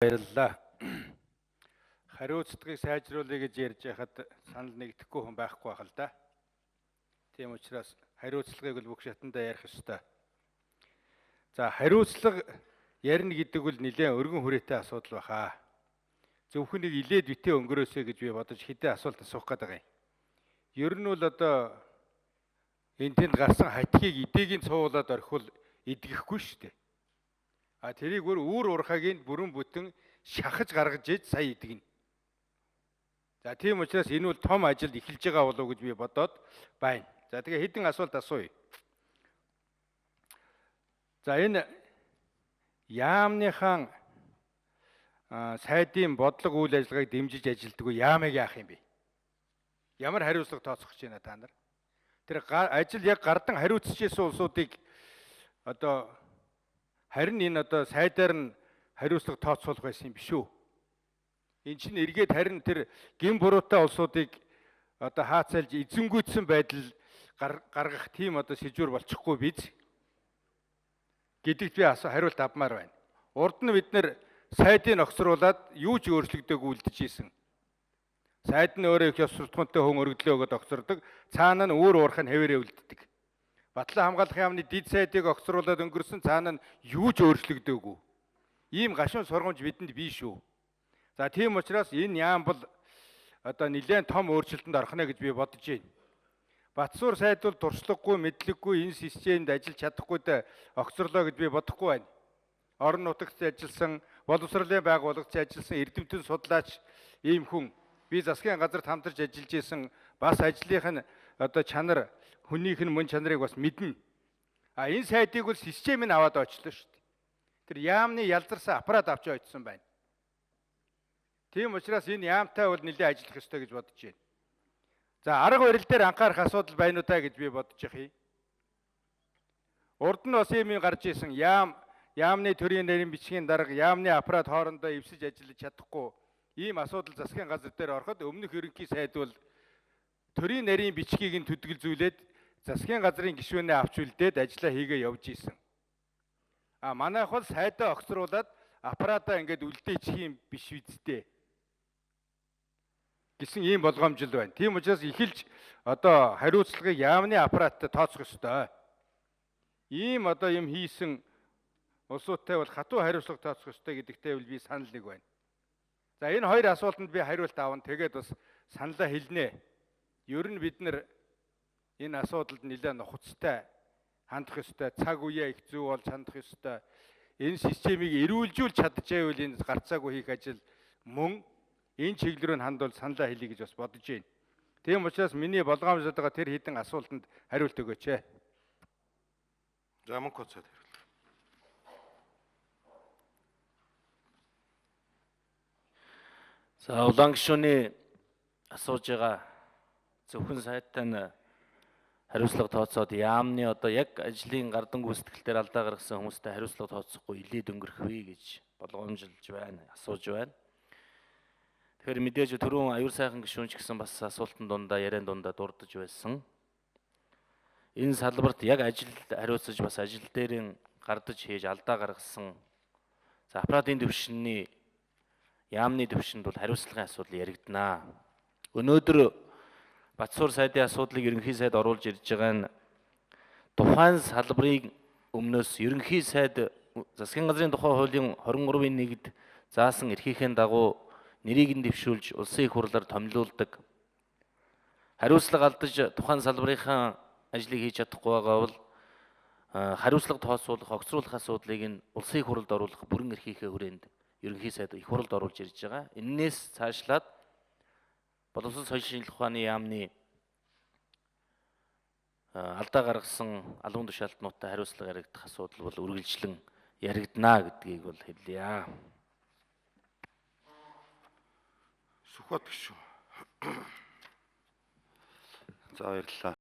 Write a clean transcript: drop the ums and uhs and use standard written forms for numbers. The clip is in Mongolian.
Баярлалаа. Хариуцлагыг сайжруулъя гэж ярьж байхад санал нэгдэхгүй хүн байхгүй байх л да. Тийм учраас хариуцлагыг бол бүх шатандаа ярих ёстой. За хариуцлага ярина гэдэг бол нэлээд өргөн хүрээтэй асуудал баха. Зөвхөн нэг илээд битээ өнгөрөөсэй гэж би бодож хэдэн асуулт асуух гэдэг юм. Ер нь бол одоо энэ тэнд гарсан хатгийг эдээгийн цуулаад орхивол идгэхгүй шүү дээ. А тэрийг үүр урхагийн бүрэн бүтэн шахаж гаргаж иж сая идэгнэ. За тийм учраас энэ бол том ажил эхэлж байгаа болов уу гэж би бодоод байна. За тэгээ хэдэн асуулт асууя. За энэ яамныхан сайдын бодлого үйл ажиллагааг дэмжиж ажилтдаг яамыг яах юм бэ? Ямар хариуцлага тооцох гэж байна та нар? Тэр ажил яг гардан хариуцчихсэн улсуудыг одоо харин энэ одоо сайдаар нь хариуцлага тооцоолох байсан юм биш үү? Энэ чинь эргээд харин тэр гин буруутай улсуудыг одоо хаацайлж эзэнгүйдсэн байдал гаргах тийм одоо сэжүүр болчихгүй биз гэдэгт би хариулт авмаар байна. Урд нь бид нэр сайдыг огцруулад юу ч өөрчлөгдөөгүй үлдчихсэн. Сайд нь өөрөө их ёс суртахуунтай хүн өргөдлөө өгöd огцордог, цаана нь үүр уурах нь хэвээрээ үлддэг. Батлан хамгаалах яамны дид сайдыг огцруулад өнгөрсөн, цаана нь юу ч өөрчлөгдөөгүй. Ийм гашуун сургамж бидэнд бий шүү. За тийм учраас энэ яам бол одоо нэлээд том өөрчлөлтөнд орхно гэж би бодож байна. Батсуур сайд бол туршлагагүй, мэдлэггүй энэ системд ажиллаж чадахгүйд огцорлоо гэж би бодохгүй байна. Орон нутагт ажилласан, боловсролын байгууллагт ажилласан эрдэмтэн судлаач ийм хүн би засгийн газарт хамтарч ажиллаж исэн бас ажлынх нь одоо чанар хүнийх нь мөн чанарыг бас мэднэ. А энэ сайдыг бол систем нь аваад очлоо шүү дээ. Тэр яамны ялзарсан аппарат авч очсон байна. Тийм учраас энэ яамтай бол нэлээд ажиллах ёстой гэж бодож байна. За арга барил дээр анхаарах асуудал байна уу та гэж би бодож их. Урд нь бас юм гарч исэн яамны төрийн нэрийн бичгийн дарга яамны аппарат хоорондоо эвсэж ажиллаж чадахгүй ийм асуудал засгийн газар дээр ороход өмнөх ерөнхий сайд бол төрийн нэрийн бичгийг нь төдгөлзүүлээд засгийн газрын гишүүнээ авч үлдээд ажиллаа хийгээ явж исэн. А манайх бол сайдаа огцруулад аппаратаа ингээд үлдээчих юм биш үсттэй гэсэн ийм болгоомжил байна. Тийм учраас эхэлж одоо хариуцлагыг яамны аппараттай тооцох ёстой. Ийм одоо юм хийсэн улсуудтай бол хатуу хариуцлага тооцох ёстой гэдэгтэй би санал нэг байна. За энэ хоёр асуултанд би хариулт авна. Тэгээд бас саналаа хэлнэ. Ер нь бид нар энэ асуудалд нэлээд нухацтай хандах ёстой. Цаг үеэ их зөв болж хандах ёстой. Энэ системийг эрүүлжүүлж чадчихвэл энэ гарцаагүй хийх ажил мөн энэ чиглэл рүү хандвал саналаа хэлье гэж бас бодож байна. Тийм учраас миний болгоомжлоод байгаа тэр хэдэн асуултанд хариулт өгөөч. За мөн коцод хариулна. За улаан гишүүний асууж байгаа зөвхөн сайдтай нь хариуцлага тооцоод яамны одоо яг ажлын гардан гүйцэтгэл дээр алдаа гаргасан хүмүүстэй хариуцлага тооцохгүй илээд өнгөрөх вэ гэж болгоомжилж байна, асууж байна. Тэгэхээр мэдээж түрүүн аюур сайхан гишүүнч гэсэн бас асуултын дундаа яриан дундаа дурдж байсан. Энэ салбарт яг ажил хариуцаж бас ажил дээрээ гардаж хийж алдаа гаргасан за аппаратын дэвшинний яамны дэвшинд бол хариуцлагын асуудал яригданаа. Өнөөдөр Батсуур сайдын асуудлыг ерөнхий сайд оруулж ирж байгаа нь тухайн салбарыг өмнөөс ерөнхий сайд засгийн газрын тухай хуулийн 23-ийн 1-д заасан эрхийнхээ дагуу нэрийг нь дэвшүүлж улсын их хурлаар томилуулдаг. Хариуцлага алдаж тухайн салбарынхаа ажлыг хийж чадахгүй байгаа бол хариуцлага тооцоолох, огцруулах асуудлыг нь улсын их хурлд оруулах бүрэн эрхийнхээ хүрээнд ерөнхий сайд их хурлд оруулж ирж байгаа. Энээс цаашлаад боловсон соёлын шинжилгээ ухааны яамны алдаа гаргасан албан тушаалтнуудтай хариуцлага яригдах асуудал бол үргэлжлэн яригданаа гэдгийг бол хэлье. Сүхбат гишүүн. За баярлалаа.